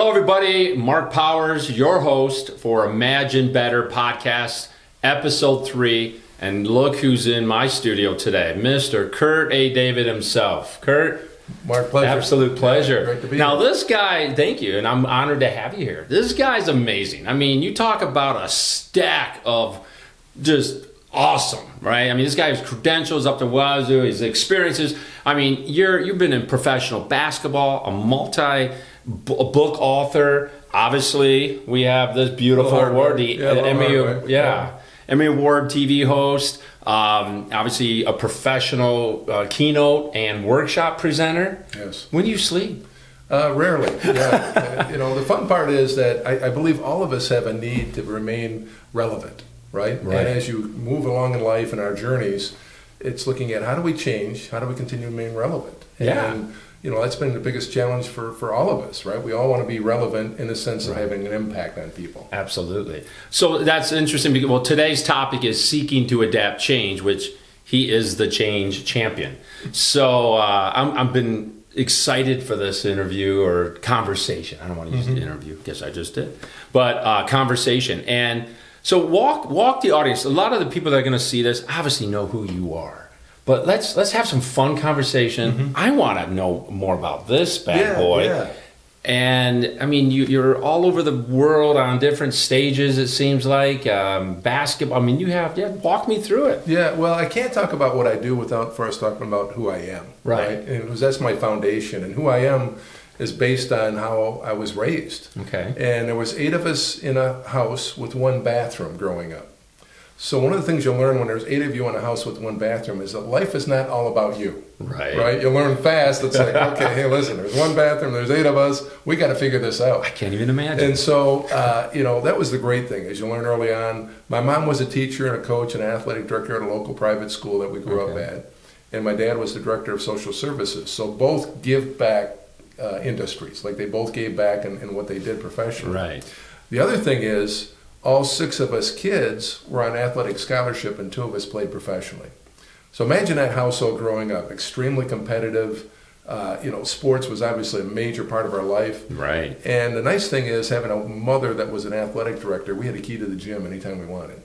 Hello, everybody. Mark Powers, your host for Imagine Better podcast, episode 3. And look who's in my studio today, Mr. Kurt A. David himself. Kurt. Mark, pleasure. Absolute pleasure. Yeah, great to be now, here. This guy, thank you, and I'm honored to have you here. This guy's amazing. I mean, you talk about a stack of just awesome, right? I mean, this guy's credentials up to wazoo, his experiences. I mean, you've been in professional basketball, a multi-book author. Obviously, we have this beautiful award, the Emmy Award TV host. Obviously, a professional keynote and workshop presenter. Yes. When do you sleep? Rarely. Yeah. The fun part is that I believe all of us have a need to remain relevant, right? And as you move along in life and our journeys, it's looking at how do we change? How do we continue to remain relevant? Yeah. And, that's been the biggest challenge for all of us, right? We all want to be relevant in the sense of having an impact on people. Absolutely. So that's interesting because, well, today's topic is seeking to adapt change, which he is the change champion. So I've been excited for this interview or conversation. I don't want to use the interview. Guess I just did. But conversation. And so walk the audience. A lot of the people that are going to see this obviously know who you are. But let's have some fun conversation. I want to know more about this bad boy. Yeah. And I mean, you're all over the world on different stages. It seems like basketball. I mean, walk me through it. Yeah. Well, I can't talk about what I do without first talking about who I am. Right. And that's my foundation, and who I am is based on how I was raised. Okay. And there was 8 of us in a house with 1 bathroom growing up. So one of the things you'll learn when there's 8 of you in a house with 1 bathroom is that life is not all about you. Right. You learn fast. It's like, okay, hey, listen, there's 1 bathroom, there's 8 of us. We got to figure this out. I can't even imagine. And so, that was the great thing, as you learn early on. My mom was a teacher and a coach and athletic director at a local private school that we grew up at. And my dad was the director of social services. So both give back industries. Like they both gave back in what they did professionally. Right. The other thing is, all 6 of us kids were on athletic scholarship and 2 of us played professionally. So imagine that household growing up, extremely competitive. Sports was obviously a major part of our life. Right. And the nice thing is having a mother that was an athletic director, we had a key to the gym anytime we wanted.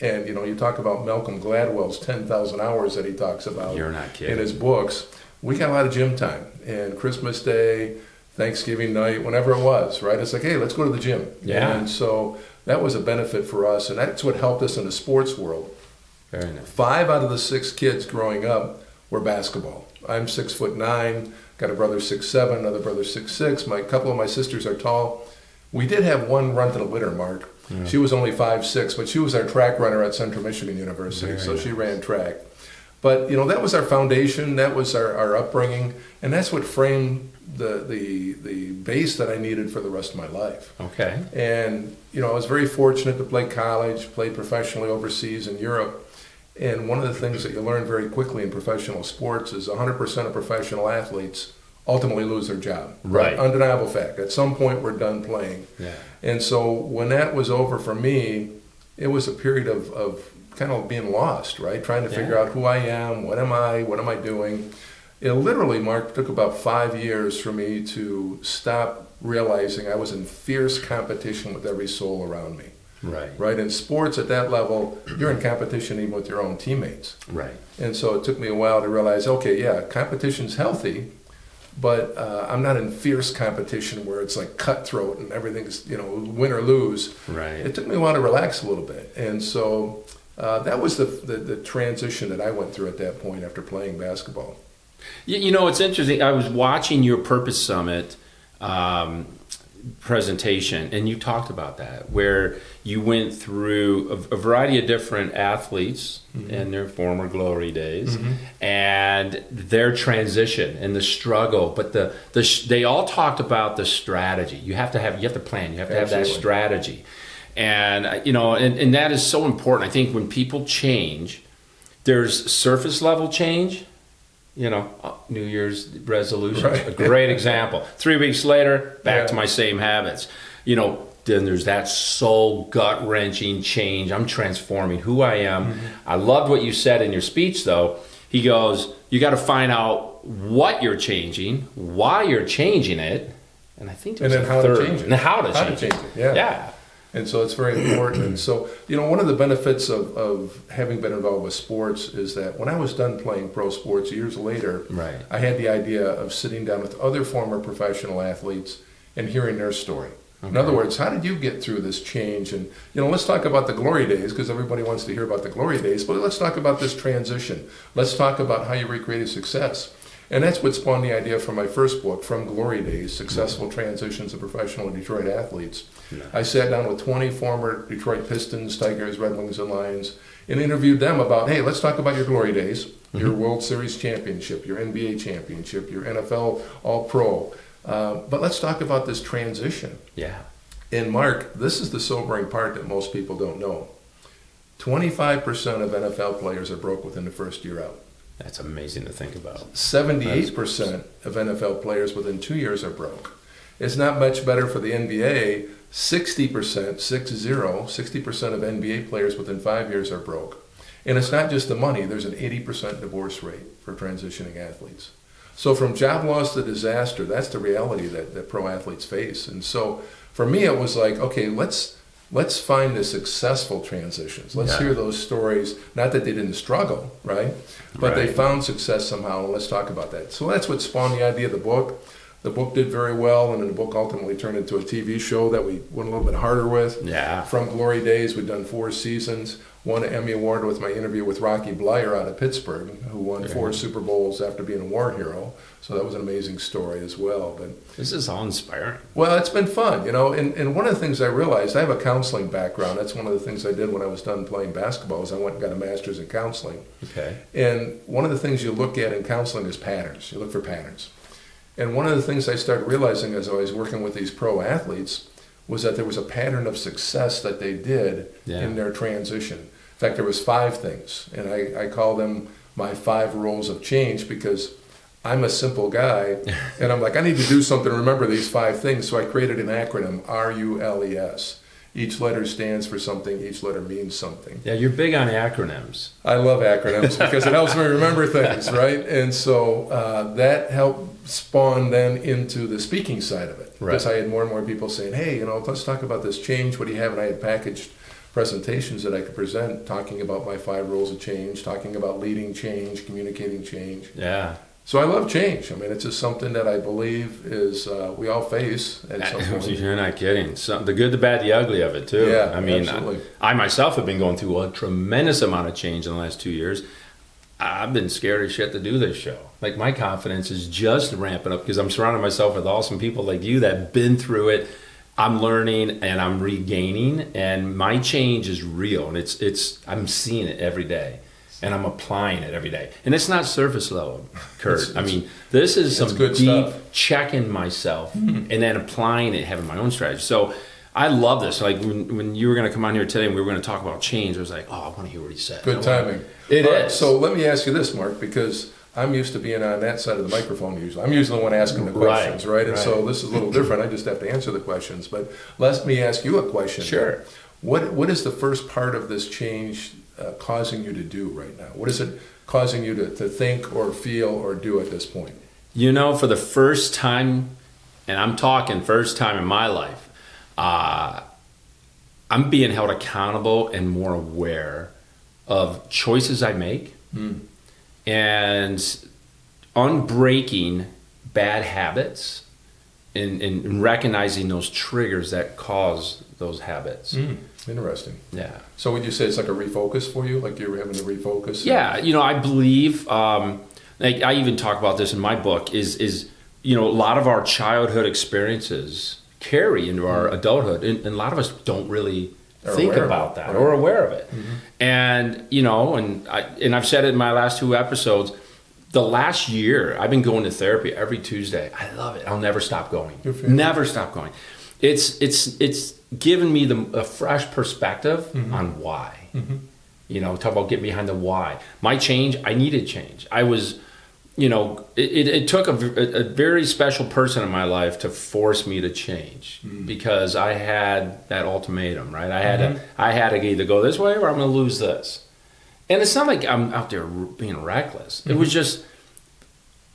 And, you talk about Malcolm Gladwell's 10,000 hours that he talks about You're not kidding. in his books. We got a lot of gym time. And Christmas Day, Thanksgiving night, whenever it was, right? It's like, hey, let's go to the gym. Yeah. And so that was a benefit for us, and that's what helped us in the sports world. Very nice. 5 out of the 6 kids growing up were basketball. I'm 6'9", got a brother 6'7", another brother 6'6". A couple of my sisters are tall. We did have one run to the litter, Mark. Yeah. She was only 5'6", but she was our track runner at Central Michigan University, so she ran track. But that was our foundation, that was our upbringing, and that's what framed the base that I needed for the rest of my life. Okay. And I was very fortunate to play college, played professionally overseas in Europe. And one of the things that you learn very quickly in professional sports is 100% of professional athletes ultimately lose their job. Right. Undeniable fact. At some point, we're done playing. Yeah. And so when that was over for me, it was a period of kind of being lost, right? Trying to figure out who I am, what am I doing? It literally, Mark, took about 5 years for me to stop realizing I was in fierce competition with every soul around me. Right. In sports at that level, you're in competition even with your own teammates. Right. And so it took me a while to realize, okay, yeah, competition's healthy, but I'm not in fierce competition where it's like cutthroat and everything's, win or lose. Right. It took me a while to relax a little bit. And so that was the transition that I went through at that point after playing basketball. It's interesting. I was watching your Purpose Summit presentation, and you talked about that, where you went through a variety of different athletes in their former glory days and their transition and the struggle. But they all talked about the strategy. You have to plan. You have to have that strategy. And and that is so important. I think when people change, there's surface level change. New Year's resolutions, a great example. 3 weeks later, back to my same habits. Then there's that soul gut-wrenching change. I'm transforming who I am. I loved what you said in your speech, though. He goes, you got to find out what you're changing, why you're changing it, And I think and there's then a how third. to change it. And how to change it. Yeah. Yeah. And so it's very important. And so, one of the benefits of having been involved with sports is that when I was done playing pro sports years later, Right. I had the idea of sitting down with other former professional athletes and hearing their story. Okay. In other words, how did you get through this change? And, let's talk about the glory days, because everybody wants to hear about the glory days, but let's talk about this transition. Let's talk about how you recreated success. And that's what spawned the idea for my first book, From Glory Days, Successful Transitions of Professional and Detroit Athletes. Yeah. I sat down with 20 former Detroit Pistons, Tigers, Red Wings, and Lions and interviewed them about, hey, let's talk about your glory days, your World Series championship, your NBA championship, your NFL All-Pro. But let's talk about this transition. Yeah. And Mark, this is the sobering part that most people don't know. 25% of NFL players are broke within the first year out. That's amazing to think about. 78% of NFL players within 2 years are broke. It's not much better for the NBA. 60% of NBA players within 5 years are broke. And it's not just the money. There's an 80% divorce rate for transitioning athletes. So from job loss to disaster, that's the reality that pro athletes face. And so for me, it was like, okay, let's find the successful transitions. Let's hear those stories. Not that they didn't struggle, right? But they found success somehow, and let's talk about that. So that's what spawned the idea of the book. The book did very well, and then the book ultimately turned into a TV show that we went a little bit harder with. Yeah. From Glory Days, we've done 4 seasons. Won an Emmy Award with my interview with Rocky Blyer out of Pittsburgh, who won 4 Super Bowls after being a war hero. So that was an amazing story as well. But This is all inspiring. well, it's been fun, and one of the things I realized, I have a counseling background. That's one of the things I did when I was done playing basketball, is I went and got a master's in counseling. Okay. And one of the things you look at in counseling is patterns. You look for patterns. And one of the things I started realizing as I was working with these pro athletes was that there was a pattern of success that they did in their transition. In fact, there was 5 things, and I call them my 5 rules of change, because I'm a simple guy, and I'm like, I need to do something to remember these 5 things, so I created an acronym, RULES. Each letter stands for something, each letter means something. Yeah, you're big on acronyms. I love acronyms because it helps me remember things, right? And so that helped spawn then into the speaking side of it. Right. Because I had more and more people saying, hey, let's talk about this change. What do you have? And I had packaged presentations that I could present talking about my 5 rules of change, talking about leading change, communicating change. Yeah. So I love change. I mean, it's just something that I believe is we all face at some point. You're not kidding. The good, the bad, the ugly of it, too. Yeah, I mean, absolutely. I myself have been going through a tremendous amount of change in the last 2 years. I've been scared as shit to do this show. Like, my confidence is just ramping up because I'm surrounding myself with awesome people like you that have been through it. I'm learning and I'm regaining, and my change is real, and I'm seeing it every day. And I'm applying it every day. And it's not surface level, Kurt. I mean, this is some good deep stuff. checking myself and then applying it, having my own strategy. So I love this. Like when you were going to come on here today and we were going to talk about change, I was like, oh, I want to hear what he said. Good timing. It All is. right, so let me ask you this, Mark, because I'm used to being on that side of the microphone usually. I'm usually the one asking the questions, right? And so this is a little different. I just have to answer the questions. But let me ask you a question. Sure. What is the first part of this change causing you to do right now? What is it causing you to think or feel or do at this point? For the first time, and I'm talking first time in my life, I'm being held accountable and more aware of choices I make and unbreaking bad habits and recognizing those triggers that cause those habits. Interesting. Yeah. So would you say it's like a refocus for you? Like you're having to refocus? Yeah. I believe, like I even talk about this in my book, is a lot of our childhood experiences carry into our adulthood, and a lot of us don't really think about that or aware of it. And and I've said it in my last 2 episodes. The last year, I've been going to therapy every Tuesday. I love it. I'll never stop going. Never stop going. It's given me a fresh perspective on why. Talk about getting behind the why. My change, I needed change. I was, it took a very special person in my life to force me to change because I had that ultimatum, right? I had to either go this way or I'm going to lose this. And it's not like I'm out there being reckless. It was just,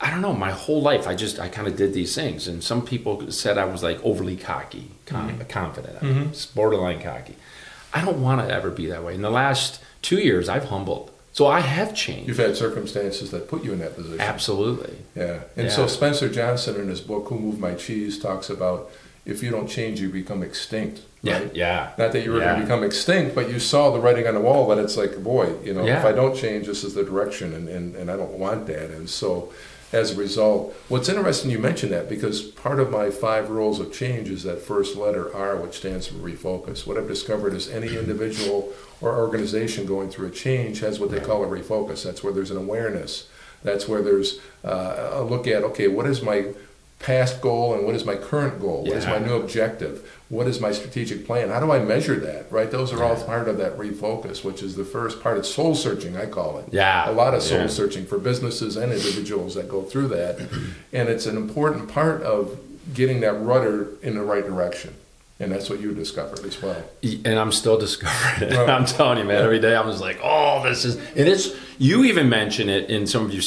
I don't know, my whole life, I kind of did these things. And some people said I was like overly cocky, confident, it's borderline cocky. I don't want to ever be that way. In the last 2 years, I've humbled. So I have changed. You've had circumstances that put you in that position. Absolutely. Yeah. And so Spencer Johnson in his book, Who Moved My Cheese, talks about if you don't change, you become extinct. Right? Yeah. Not that you were going to become extinct, but you saw the writing on the wall that it's like, boy, if I don't change, this is the direction, and I don't want that. And so as a result, what's interesting you mentioned that, because part of my 5 rules of change is that first letter R, which stands for refocus. What I've discovered is any individual or organization going through a change has what they call a refocus. That's where there's an awareness. That's where there's a look at, okay, what is my past goal and what is my current goal? What is my new objective? What is my strategic plan? How do I measure that, right? Those are all part of that refocus, which is the first part. It's soul searching, I call it. Yeah. A lot of soul searching for businesses and individuals that go through that. And it's an important part of getting that rudder in the right direction. And that's what you discovered as well. And I'm still discovering it. I'm telling you, man, every day I'm just like, oh, this is, and it's, you even mention it in some of your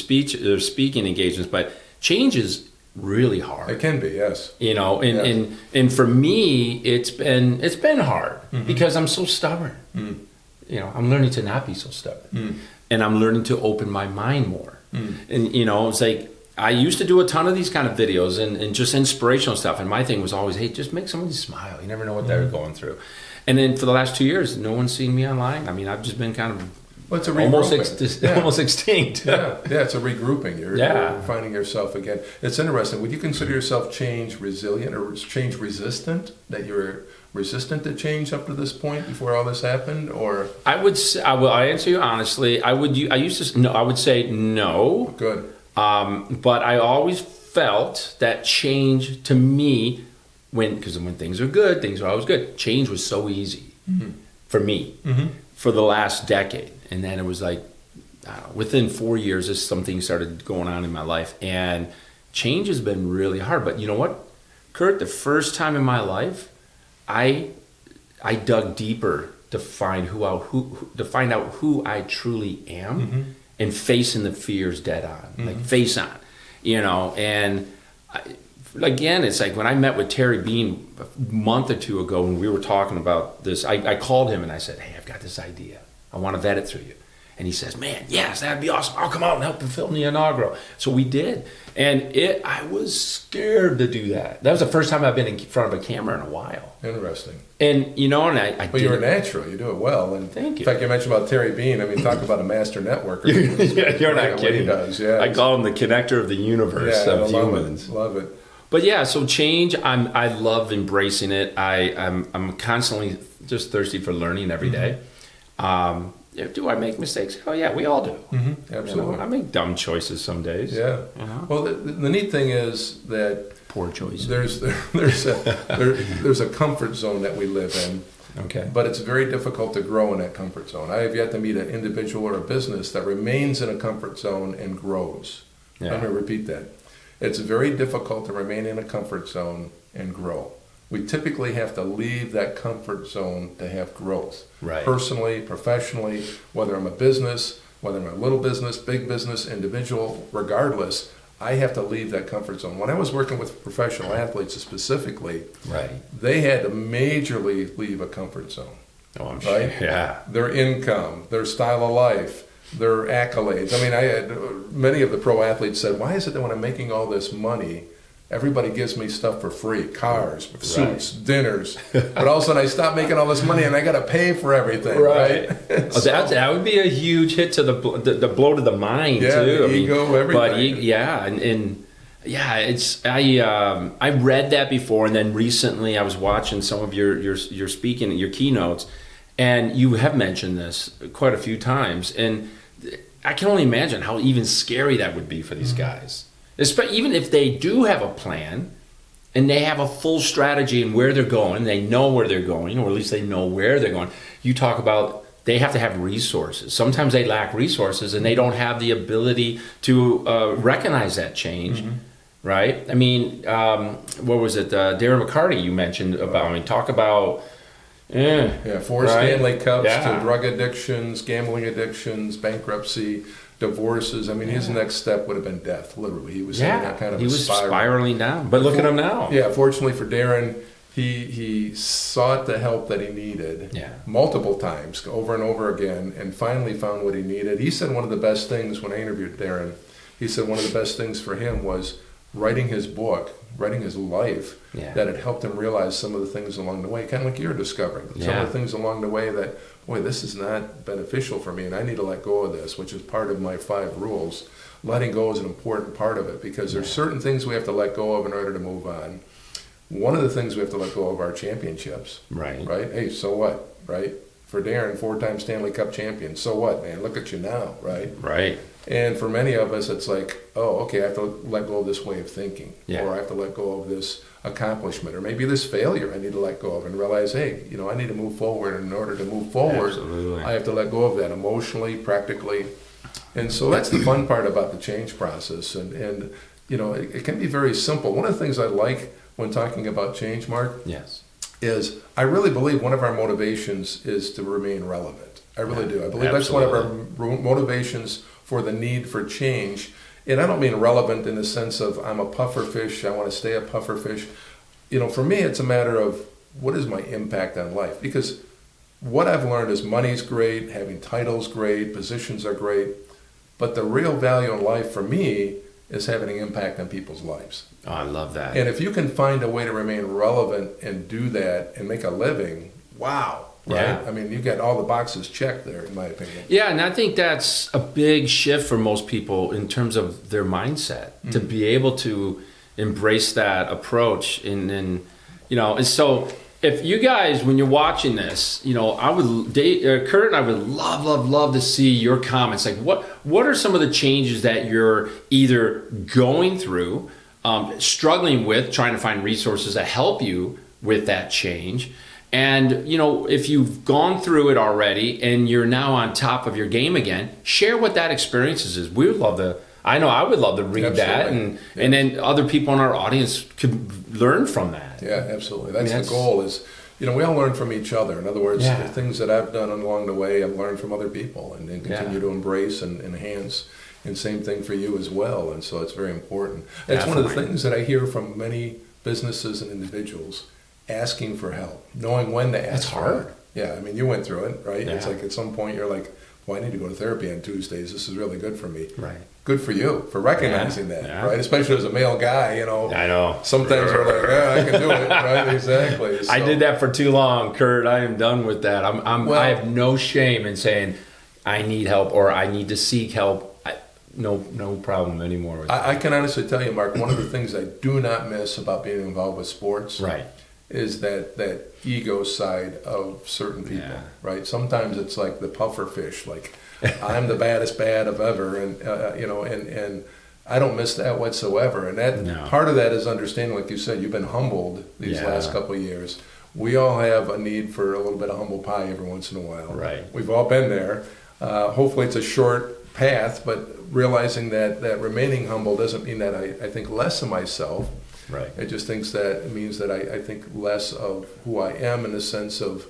speaking engagements, but change is really hard. It can be, yes. And for me, it's been hard because I'm so stubborn. I'm learning to not be so stubborn, and I'm learning to open my mind more. And it's like I used to do a ton of these kind of videos and just inspirational stuff. And my thing was always, hey, just make somebody smile. You never know what they're going through. And then for the last 2 years, no one's seen me online. I mean, I've just been kind of it's a almost extinct. It's a regrouping. You're finding yourself again. It's interesting. Would you consider yourself change resilient or change resistant? That you're resistant to change up to this point before all this happened, or I would say, I answer you honestly. I would say no. Good. But I always felt that change to me, because when things are good, things are always good. Change was so easy for me for the last decade. And then it was like, I don't know, within 4 years, something started going on in my life. And change has been really hard. But you know what, Kurt? The first time in my life, I dug deeper to find out who I truly am, and facing the fears dead on, like face on, And again, it's like when I met with Terry Bean a month or 2 ago, when we were talking about this, I called him and I said, hey, I've got this idea. I want to vet it through you. And he says, man, yes, that'd be awesome. I'll come out and help you film the inaugural. So we did. And I was scared to do that. That was the first time I've been in front of a camera in a while. Interesting. And, I But you're a natural. You do it well. And thank you. In fact, you mentioned about Terry Bean. I mean, talk about a master networker. You're not kidding. He does, yeah. I call him the connector of the universe of humans. Love it. But yeah, so change, I love embracing it. I'm constantly just thirsty for learning every day. Do I make mistakes? Oh yeah, we all do. Absolutely. I make dumb choices some days. Yeah. Well, the neat thing is that poor choices. There's a comfort zone that we live in. Okay. But it's very difficult to grow in that comfort zone. I have yet to meet an individual or a business that remains in a comfort zone and grows. Yeah. Let me repeat that. It's very difficult to remain in a comfort zone and grow. We typically have to leave that comfort zone to have growth. Right. Personally, professionally, whether I'm a business, whether I'm a little business, big business, individual, regardless, I have to leave that comfort zone. When I was working with professional athletes specifically, they had to majorly leave a comfort zone. Oh, I'm sure. Right? Yeah. Their income, their style of life, their accolades. I mean, I had many of the pro athletes said, why is it that when I'm making all this money, everybody gives me stuff for free, cars, suits, dinners, but all of a sudden I stop making all this money and I got to pay for everything, right? So, that would be a huge hit to the blow to the mind too. The ego, everything. But I read that before, and then recently I was watching some of your speaking, your keynotes, and you have mentioned this quite a few times, and I can only imagine how even scary that would be for these guys. Even if they do have a plan and they have a full strategy and where they're going, they know where they're going, or at least they know where they're going. You talk about they have to have resources. Sometimes they lack resources and they don't have the ability to recognize that change, right? I mean, what was it? Darren McCarty you mentioned about. I mean, talk about Yeah, 4 Right. Stanley Cups Yeah. to drug addictions, gambling addictions, bankruptcy, divorces. I mean, his next step would have been death, literally. He was in that kind of he a was spiral. spiraling down. But look at him now. Yeah, fortunately for Darren, he sought the help that he needed multiple times, over and over again, and finally found what he needed. He said one of the best things when I interviewed Darren, he said one of the best things for him was writing his book, writing his life, that had helped him realize some of the things along the way, kind of like you're discovering. Some of the things along the way that, boy, this is not beneficial for me, and I need to let go of this, which is part of my 5 rules. Letting go is an important part of it, because there's certain things we have to let go of in order to move on. One of the things we have to let go of are championships. Right? Hey, so what? Right? For Darren, 4-time Stanley Cup champion. So what, man? Look at you now, right? Right. And for many of us, it's like, oh, okay, I have to let go of this way of thinking. Or I have to let go of this accomplishment. Or maybe this failure I need to let go of and realize, hey, I need to move forward. And in order to move forward, I have to let go of that emotionally, practically. And so that's the fun part about the change process. And it can be very simple. One of the things I like when talking about change, Mark, is I really believe one of our motivations is to remain relevant. I really do. I believe that's one of our motivations for the need for change. And I don't mean relevant in the sense of I'm a puffer fish, I want to stay a puffer fish. For me, it's a matter of what is my impact on life? Because what I've learned is money's great, having titles great, positions are great, but the real value in life for me is having an impact on people's lives. Oh, I love that. And if you can find a way to remain relevant and do that and make a living, wow. Right? Yeah. I mean, you get all the boxes checked there, in my opinion. Yeah, and I think that's a big shift for most people in terms of their mindset, to be able to embrace that approach. And so if you guys, when you're watching this, I would, Kurt and I would love to see your comments. Like, what are some of the changes that you're either going through, struggling with, trying to find resources that help you with that change? And, if you've gone through it already and you're now on top of your game again, share what that experience is. We would love to, I know I would love to read that, and then other people in our audience could learn from that. Yeah, absolutely. That's the goal is, we all learn from each other. In other words, the things that I've done along the way, I've learned from other people and then continue to embrace and enhance. And same thing for you as well. And so it's very important. That's one of the things that I hear from many businesses and individuals, asking for help, knowing when to ask. That's hard. Yeah, I mean, you went through it, right? It's like at some point you're like, well, I need to go to therapy on Tuesdays. This is really good for me. Right. Good for you for recognizing that, right? Especially as a male guy, I know. Sometimes we're like, I can do it, right? Exactly. So, I did that for too long, Kurt. I am done with that. I have no shame in saying I need help or I need to seek help. No problem anymore with that. I can honestly tell you, Mark, one of the things I do not miss about being involved with sports, is that ego side of certain people, right? Sometimes it's like the puffer fish, like I'm the baddest bad of ever, and and I don't miss that whatsoever. And that part of that is understanding, like you said, you've been humbled these last couple of years. We all have a need for a little bit of humble pie every once in a while. Right. We've all been there. Hopefully it's a short path, but realizing that remaining humble doesn't mean that I think less of myself. Right. It just means that I think less of who I am in the sense of,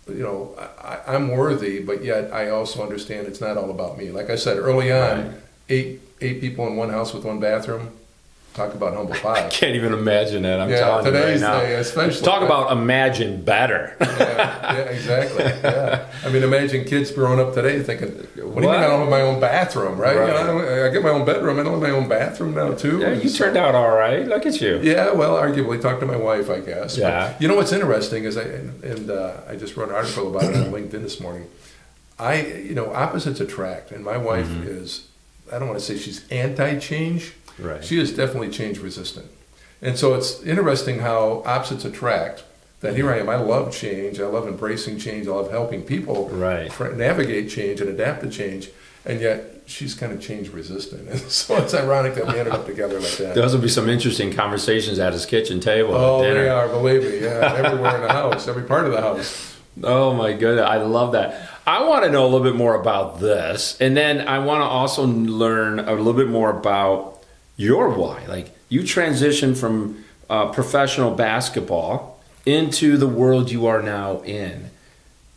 I'm worthy, but yet I also understand it's not all about me. Like I said early on, 8 people in one house with one bathroom. Talk about humble pie. I can't even imagine that. I'm telling you right now. Day, especially. Talk about imagine better. Yeah, exactly. Yeah. I mean, imagine kids growing up today thinking, what do you mean I don't have my own bathroom, right? I get my own bedroom. I don't have my own bathroom now, too. Yeah, you turned out all right. Look at you. Yeah, well, arguably. Talk to my wife, I guess. Yeah. But what's interesting is I just wrote an article about it on LinkedIn this morning. Opposites attract. And my wife is, I don't want to say she's anti-change. Right. She is definitely change resistant. And so it's interesting how opposites attract. That here I am, I love change, I love embracing change, I love helping people navigate change and adapt to change, and yet she's kind of change resistant. And so it's ironic that we ended up together like that. Those will be some interesting conversations at his kitchen table. Oh, at dinner. They are, believe me, everywhere in the house, every part of the house. Oh my goodness, I love that. I want to know a little bit more about this, and then I want to also learn a little bit more about your why. Like, you transitioned from professional basketball into the world you are now in.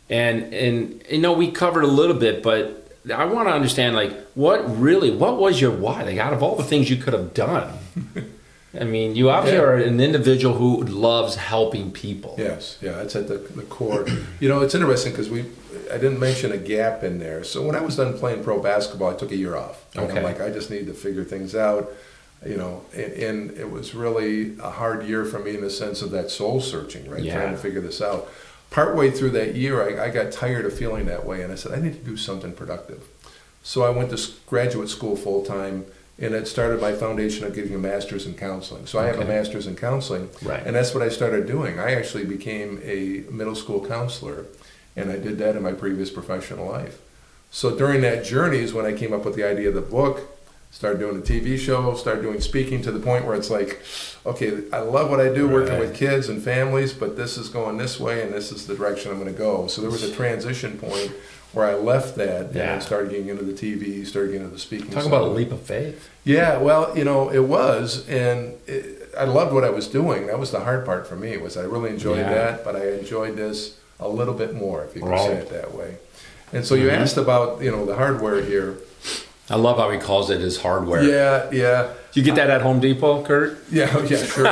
And you know, we covered a little bit, but I want to understand, like, what was your why? Like, out of all the things you could have done, I mean, you obviously are an individual who loves helping people. Yes, yeah, that's at the core. You know, it's interesting because I didn't mention a gap in there. So when I was done playing pro basketball, I took a year off. And Okay. I'm like, I just need to figure things out. You know, and it was really a hard year for me in the sense of that soul searching, right? Yeah. Trying to figure this out. Partway through that year, I got tired of feeling that way, and I said, I need to do something productive. So I went to graduate school full time, and it started my foundation of getting a master's in counseling. So I have a Okay. master's in counseling, Right. and that's what I started doing. I actually became a middle school counselor, and I did that in my previous professional life. So during that journey is when I came up with the idea of the book, started doing a TV show, started doing speaking, to the point where it's like, okay, I love what I do working Right. with kids and families, but this is going this way and this is the direction I'm going to go. So there was a transition point where I left that Yeah. and started getting into the TV, started getting into the speaking. Talk side. about a leap of faith. Yeah, well, you know, it was, and I loved what I was doing. That was the hard part for me, was I really enjoyed Yeah. that, but I enjoyed this a little bit more, if you can say Right. it that way. And so you asked about, you know, the hardware here. I love how he calls it his hardware. Yeah. You get that at Home Depot, Kurt? Yeah, sure.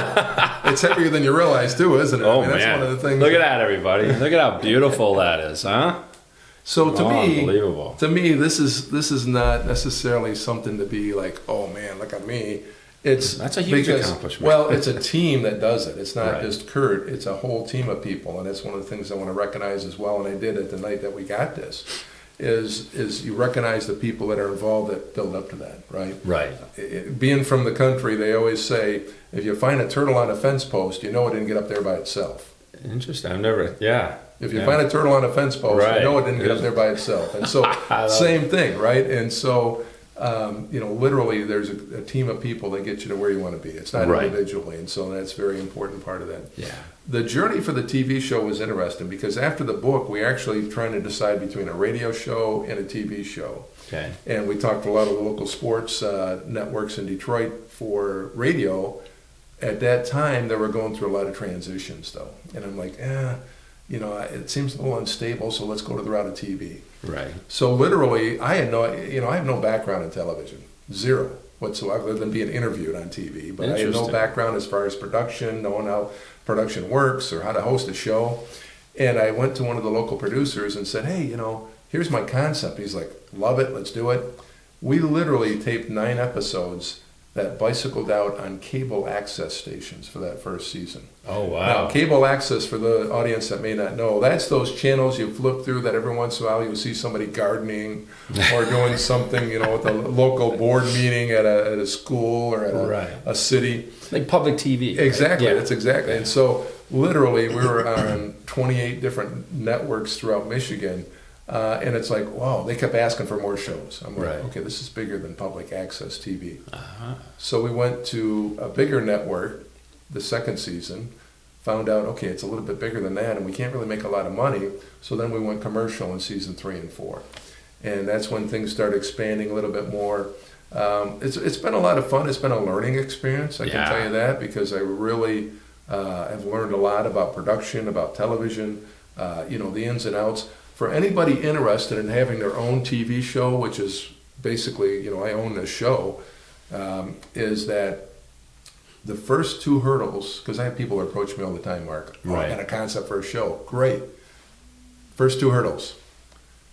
It's heavier than you realize, too, isn't it? Oh, I mean, that's man. one of the things. Look at that, everybody. Look at how beautiful that is, huh? So to me, Unbelievable. this is not necessarily something to be like, oh man, look at me. That's a huge accomplishment. Well, it's a team that does it. It's not Right. just Kurt. It's a whole team of people, and that's one of the things I want to recognize as well. And I did it the night that we got this. Is you recognize the people that are involved that build up to that, right? Right. Being from the country, they always say, if you find a turtle on a fence post, you know it didn't get up there by itself. Interesting. I've never, yeah. If you Yeah. find a turtle on a fence post, Right. you know it didn't get up there by itself. And so, same thing, right? And so, you know, literally, there's a team of people that get you to where you want to be. It's not Right. individually, and so that's a very important part of that. Yeah. The journey for the TV show was interesting because after the book, we actually trying to decide between a radio show and a TV show. Okay. And we talked to a lot of the local sports networks in Detroit for radio. At that time, they were going through a lot of transitions, though. And I'm like, you know, it seems a little unstable, so let's go to the route of TV. Right. So literally, I have no background in television, zero whatsoever, other than being interviewed on TV. But I have no Interesting. background as far as production, knowing how production works or how to host a show. And I went to one of the local producers and said, hey, you know, here's my concept. He's like, love it, let's do it. We literally taped 9 episodes that bicycled out on cable access stations for that first season. Oh, Now, wow. cable access, for the audience that may not know, that's those channels you flip through that every once in a while you see somebody gardening or doing something, you know, with a local board meeting at a school or at Right. a city. Like public TV. Exactly, Yeah. that's exactly. And so literally we were on 28 different networks throughout Michigan. And it's like, wow, they kept asking for more shows. I'm like, Right. okay, this is bigger than public access TV. Uh-huh. So we went to a bigger network the second season, found out, okay, it's a little bit bigger than that, and we can't really make a lot of money. So then we went commercial in season 3 and 4. And that's when things started expanding a little bit more. It's been a lot of fun. It's been a learning experience, I can tell you that, because I really have learned a lot about production, about television, you know, the ins and outs. For anybody interested in having their own TV show, which is basically, you know, I own this show, is that the first 2 hurdles, because I have people who approach me all the time, Mark, Right. and a concept for a show. Great. First 2 hurdles.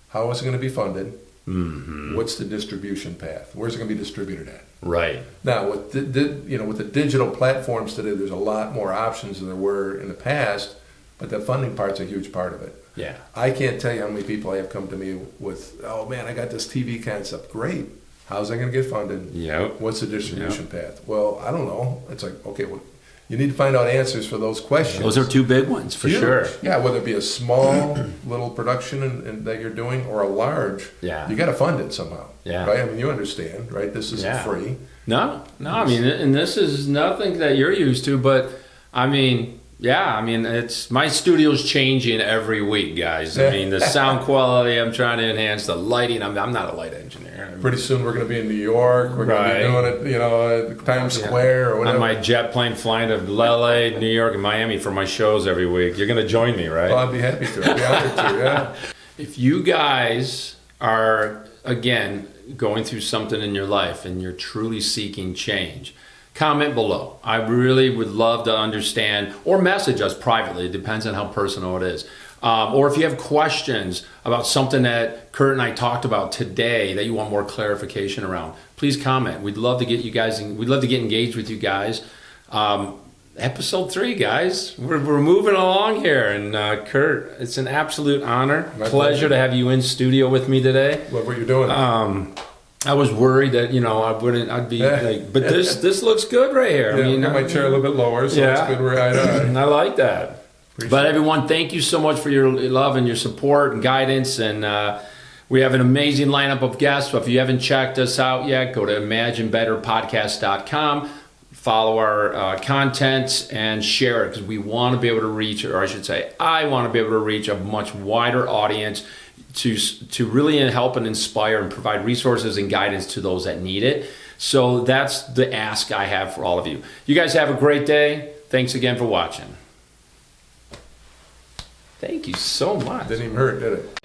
How is it going to be funded? Mm-hmm. What's the distribution path? Where's it going to be distributed at? Right. Now, with the digital platforms today, there's a lot more options than there were in the past, but the funding part's a huge part of it. Yeah. I can't tell you how many people have come to me with, oh man, I got this TV concept. Great. How's that going to get funded? Yep. What's the distribution path? Well, I don't know. It's like, okay, well, you need to find out answers for those questions. Those are 2 big ones for Huge. sure. Yeah, whether it be a small little production that you're doing or a large, Yeah. you got to fund it somehow. Yeah. Right? I mean, you understand, right? This isn't Yeah. free. No, I mean, and this is nothing that you're used to, but I mean, Yeah, I mean, my studio's changing every week, guys. I mean, the sound quality I'm trying to enhance, the lighting. I'm not a light engineer. Pretty soon we're going to be in New York. We're going to be doing it, at Times Square or whatever. On my jet plane flying to LA, New York, and Miami for my shows every week. You're going to join me, right? Well, I'd be happy to. I'd be honored to, yeah. If you guys are, again, going through something in your life and you're truly seeking change, comment below. I really would love to understand, or message us privately. It depends on how personal it is. Or if you have questions about something that Kurt and I talked about today that you want more clarification around, please comment. We'd love to get you guys. We'd love to get engaged with you guys. Episode 3, guys. We're moving along here, and Kurt, it's an absolute honor, pleasure to have you in studio with me today. Love what you're doing. I was worried that I'd be like, but this looks good right here. Yeah, I mean, get my chair a little bit lower, so it's good where I like that. But everyone, thank you so much for your love and your support and guidance. And we have an amazing lineup of guests. So if you haven't checked us out yet, go to imaginebetterpodcast.com, follow our content, and share it, because we want to be able to reach, or I should say, I want to be able to reach a much wider audience to really help and inspire and provide resources and guidance to those that need it. So that's the ask I have for all of you. You guys have a great day. Thanks again for watching. Thank you so much. Didn't even hurt, did it?